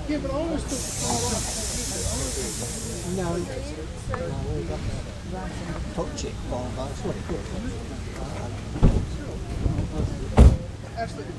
Yeah, but I always took the car out. No. Touch it, Bob. That's what it is. Absolutely.